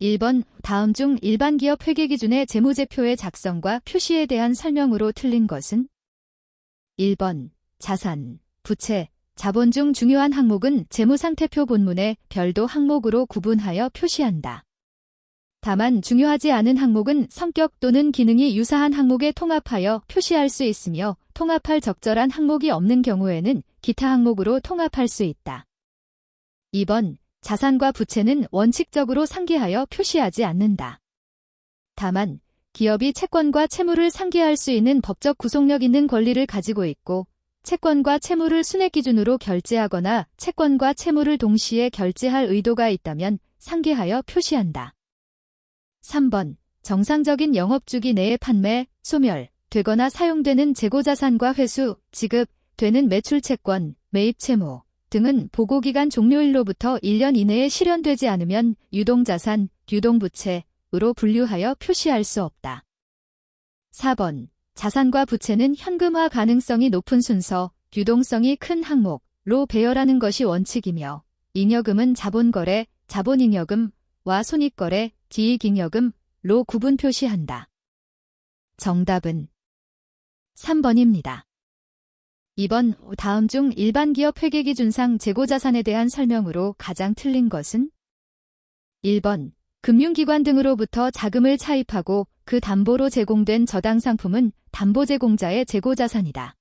1번 다음 중 일반 기업 회계기준의 재무제표의 작성과 표시에 대한 설명으로 틀린 것은? 1번 자산, 부채, 자본 중 중요한 항목은 재무상태표 본문에 별도 항목으로 구분하여 표시한다. 다만 중요하지 않은 항목은 성격 또는 기능이 유사한 항목에 통합하여 표시할 수 있으며 통합할 적절한 항목이 없는 경우에는 기타 항목으로 통합할 수 있다. 2번 자산과 부채는 원칙적으로 상기하여 표시하지 않는다. 다만 기업이 채권과 채무를 상기할 수 있는 법적 구속력 있는 권리를 가지고 있고 채권과 채무를 순액 기준으로 결제하거나 채권과 채무를 동시에 결제할 의도가 있다면 상기하여 표시한다. 3번 정상적인 영업주기 내에 판매, 소멸, 되거나 사용되는 재고자산과 회수, 지급, 되는 매출채권, 매입채무 등은 보고기간 종료일로부터 1년 이내에 실현되지 않으면 유동자산, 유동부채으로 분류하여 표시할 수 없다. 4번 자산과 부채는 현금화 가능성이 높은 순서, 유동성이 큰 항목로 배열하는 것이 원칙이며 잉여금은 자본거래, 자본잉여금과 손익거래, 지익잉여금로 구분 표시한다. 정답은 3번입니다. 2번 다음 중 일반 기업 회계기준상 재고자산에 대한 설명으로 가장 틀린 것은? 1번 금융기관 등으로부터 자금을 차입하고 그 담보로 제공된 저당상품은 담보제공자의 재고자산이다.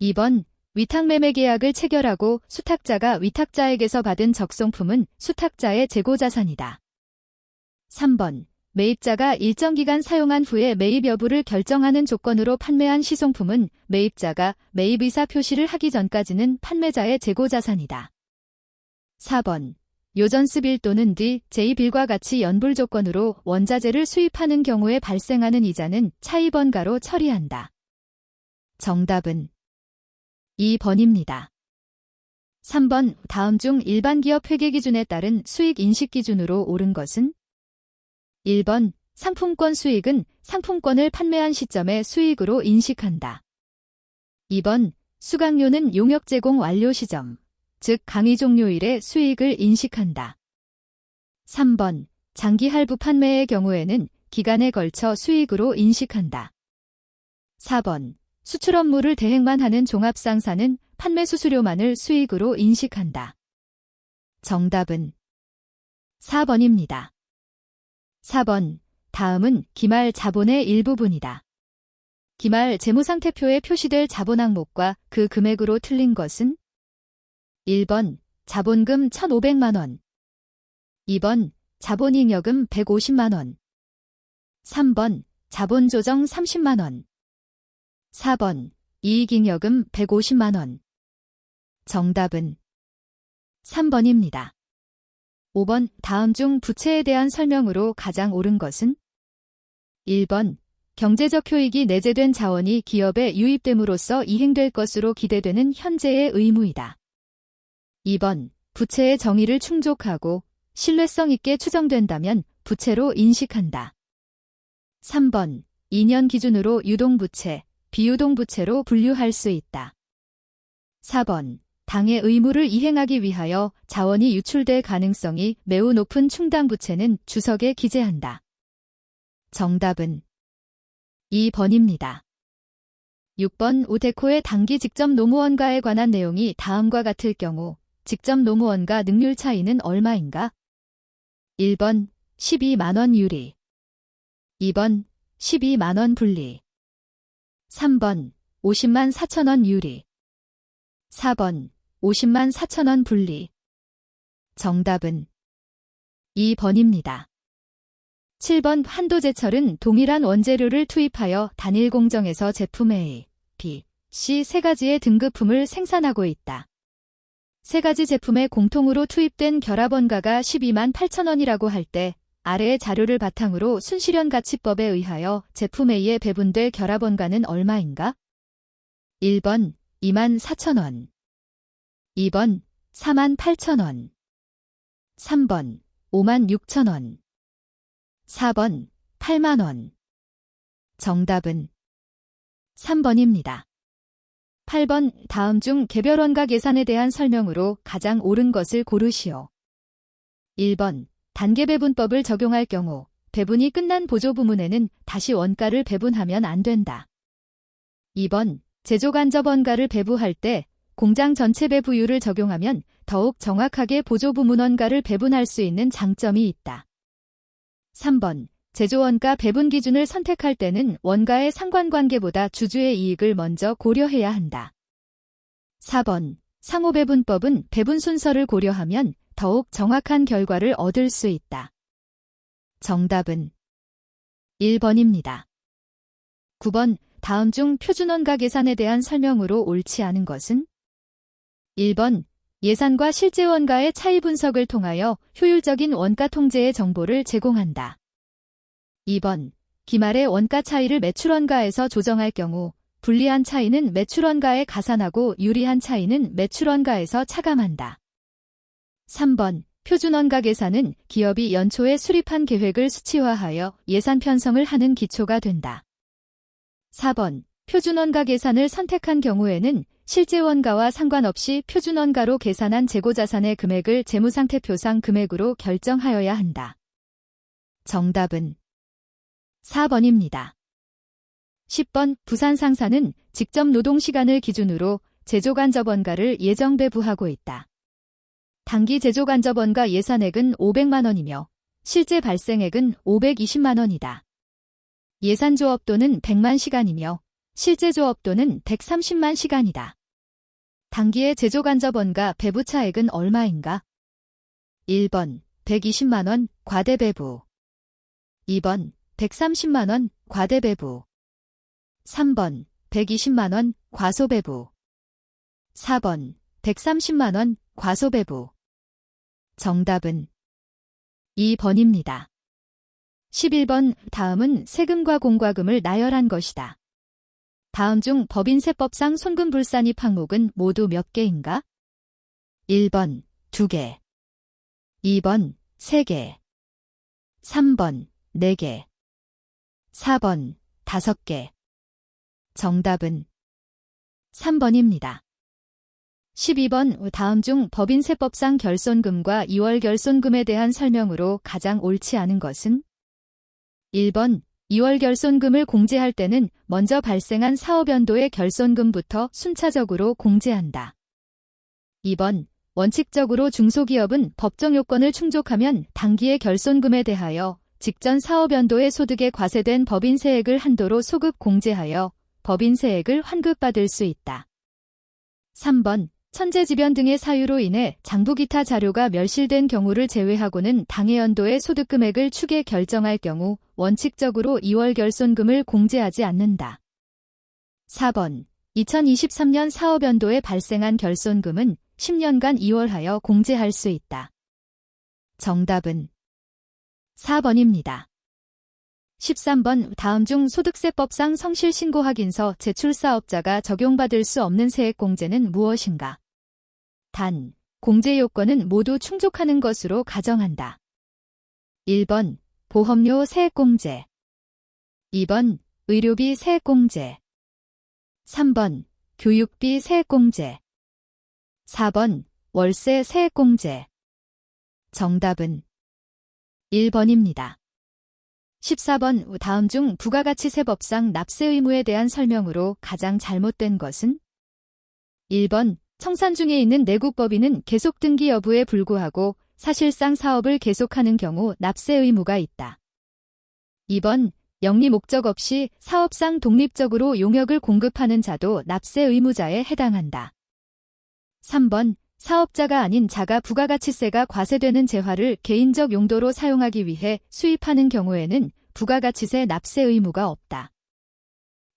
2번 위탁매매계약을 체결하고 수탁자가 위탁자에게서 받은 적송품은 수탁자의 재고자산이다. 3번 매입자가 일정 기간 사용한 후에 매입 여부를 결정하는 조건으로 판매한 시송품은 매입자가 매입의사 표시를 하기 전까지는 판매자의 재고자산이다. 4번 요전습일 또는 뒤 제2빌과 같이 연불 조건으로 원자재를 수입하는 경우에 발생하는 이자는 차입원가로 처리한다. 정답은 2번입니다. 3번 다음 중 일반 기업 회계기준에 따른 수익 인식 기준으로 옳은 것은? 1번 상품권 수익은 상품권을 판매한 시점의 수익으로 인식한다. 2번 수강료는 용역 제공 완료 시점, 즉 강의 종료일의 수익을 인식한다. 3번 장기 할부 판매의 경우에는 기간에 걸쳐 수익으로 인식한다. 4번 수출 업무를 대행만 하는 종합상사는 판매 수수료만을 수익으로 인식한다. 정답은 4번입니다. 4번 다음은 기말 자본의 일부분이다. 기말 재무상태표에 표시될 자본 항목과 그 금액으로 틀린 것은? 1번 자본금 1,500만원 2번 자본잉여금 150만원 3번 자본조정 30만원 4번 이익잉여금 150만원 정답은 3번입니다. 5번 다음 중 부채에 대한 설명으로 가장 옳은 것은? 1번 경제적 효익이 내재된 자원이 기업에 유입됨으로써 이행될 것으로 기대되는 현재의 의무이다. 2번 부채의 정의를 충족하고 신뢰성 있게 추정된다면 부채로 인식한다. 3번 2년 기준으로 유동부채, 비유동부채로 분류할 수 있다. 4번 당의 의무를 이행하기 위하여 자원이 유출될 가능성이 매우 높은 충당부채는 주석에 기재한다. 정답은 2번입니다. 6번 오데코의 단기 직접 노무원가에 관한 내용이 다음과 같을 경우 직접 노무원가 능률 차이는 얼마인가? 1번 12만원 유리 2번 12만원 분리 3번 50만 4천원 유리 4번 50만 4천원 분리 정답은 2번입니다. 7번 한도제철은 동일한 원재료를 투입하여 단일 공정에서 제품 A, B, C 세 가지의 등급품을 생산하고 있다. 세 가지 제품에 공통으로 투입된 결합원가가 12만 8천원이라고 할 때 아래의 자료를 바탕으로 순실현가치법에 의하여 제품 A에 배분될 결합원가는 얼마인가? 1번 2만 4천원 2번 4만 8천원 3번 5만 6천원 4번 8만원 정답은 3번입니다. 8번 다음 중 개별원가 계산에 대한 설명으로 가장 옳은 것을 고르시오. 1번 단계 배분법을 적용할 경우 배분이 끝난 보조 부문에는 다시 원가를 배분하면 안 된다. 2번, 제조간접 원가를 배부할 때 공장 전체 배부율을 적용하면 더욱 정확하게 보조 부문 원가를 배분할 수 있는 장점이 있다. 3번, 제조원가 배분 기준을 선택할 때는 원가의 상관관계보다 주주의 이익을 먼저 고려해야 한다. 4번, 상호배분법은 배분 순서를 고려하면 더욱 정확한 결과를 얻을 수 있다. 정답은 1번입니다. 9번, 다음 중 표준원가 계산에 대한 설명으로 옳지 않은 것은? 1번, 예산과 실제 원가의 차이 분석을 통하여 효율적인 원가 통제의 정보를 제공한다. 2번, 기말의 원가 차이를 매출원가에서 조정할 경우 불리한 차이는 매출원가에 가산하고 유리한 차이는 매출원가에서 차감한다. 3번, 표준원가 계산은 기업이 연초에 수립한 계획을 수치화하여 예산 편성을 하는 기초가 된다. 4번, 표준원가 계산을 선택한 경우에는 실제 원가와 상관없이 표준원가로 계산한 재고자산의 금액을 재무상태표상 금액으로 결정하여야 한다. 정답은 4번입니다. 10번, 부산상사는 직접 노동시간을 기준으로 제조간접 원가를 예정 배부하고 있다. 단기 제조간접 원가 예산액은 500만 원이며 실제 발생액은 520만 원이다. 예산 조업도는 100만 시간이며 실제 조업도는 130만 시간이다. 단기의 제조간접 원가 배부 차액은 얼마인가? 1번, 120만 원 과대 배부. 2번, 130만 원 과대 배부. 3번, 120만 원 과소 배부. 4번, 130만 원 과소 배부. 정답은 2번입니다. 11번, 다음은 세금과 공과금을 나열한 것이다. 다음 중 법인세법상 손금불산입 항목은 모두 몇 개인가? 1번, 2개. 2번, 3개. 3번, 4개. 4번, 5개. 정답은 3번입니다. 12번, 다음 중 법인세법상 결손금과 2월 결손금에 대한 설명으로 가장 옳지 않은 것은? 1번, 2월 결손금을 공제할 때는 먼저 발생한 사업연도의 결손금부터 순차적으로 공제한다. 2번, 원칙적으로 중소기업은 법정 요건을 충족하면 당기의 결손금에 대하여 직전 사업연도의 소득에 과세된 법인세액을 한도로 소급 공제하여 법인세액을 환급받을 수 있다. 3번, 천재지변 등의 사유로 인해 장부 기타 자료가 멸실된 경우를 제외하고는 당해연도의 소득금액을 추계 결정할 경우 원칙적으로 2월 결손금을 공제하지 않는다. 4번, 2023년 사업연도에 발생한 결손금은 10년간 2월하여 공제할 수 있다. 정답은 4번입니다. 13번, 다음 중 소득세법상 성실신고 확인서 제출 사업자가 적용받을 수 없는 세액공제는 무엇인가? 단, 공제 요건은 모두 충족하는 것으로 가정한다. 1번, 보험료 세액공제. 2번, 의료비 세액공제. 3번, 교육비 세액공제. 4번, 월세 세액공제. 정답은 1번입니다. 14번, 다음 중 부가가치세법상 납세 의무에 대한 설명으로 가장 잘못된 것은? 1번, 청산 중에 있는 내국법인은 계속 등기 여부에 불구하고 사실상 사업을 계속하는 경우 납세 의무가 있다. 2번, 영리 목적 없이 사업상 독립적으로 용역을 공급하는 자도 납세 의무자에 해당한다. 3번, 사업자가 아닌 자가 부가가치세가 과세되는 재화를 개인적 용도로 사용하기 위해 수입하는 경우에는 부가가치세 납세 의무가 없다.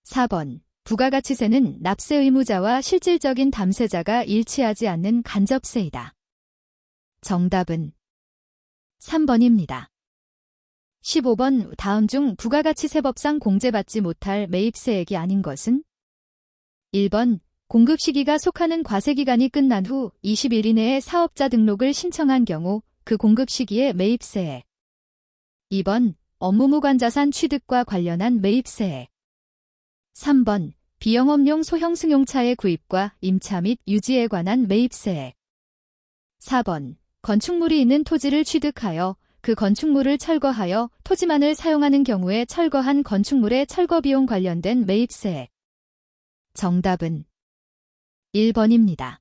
4번, 부가가치세는 납세 의무자와 실질적인 담세자가 일치하지 않는 간접세이다. 정답은 3번입니다. 15번, 다음 중 부가가치세법상 공제받지 못할 매입세액이 아닌 것은? 1번, 공급 시기가 속하는 과세기간이 끝난 후 20일 이내에 사업자 등록을 신청한 경우 그 공급 시기의 매입세액. 2번, 업무무관 자산 취득과 관련한 매입세액. 3번, 비영업용 소형 승용차의 구입과 임차 및 유지에 관한 매입세액. 4번, 건축물이 있는 토지를 취득하여 그 건축물을 철거하여 토지만을 사용하는 경우에 철거한 건축물의 철거 비용 관련된 매입세액. 정답은 1번입니다.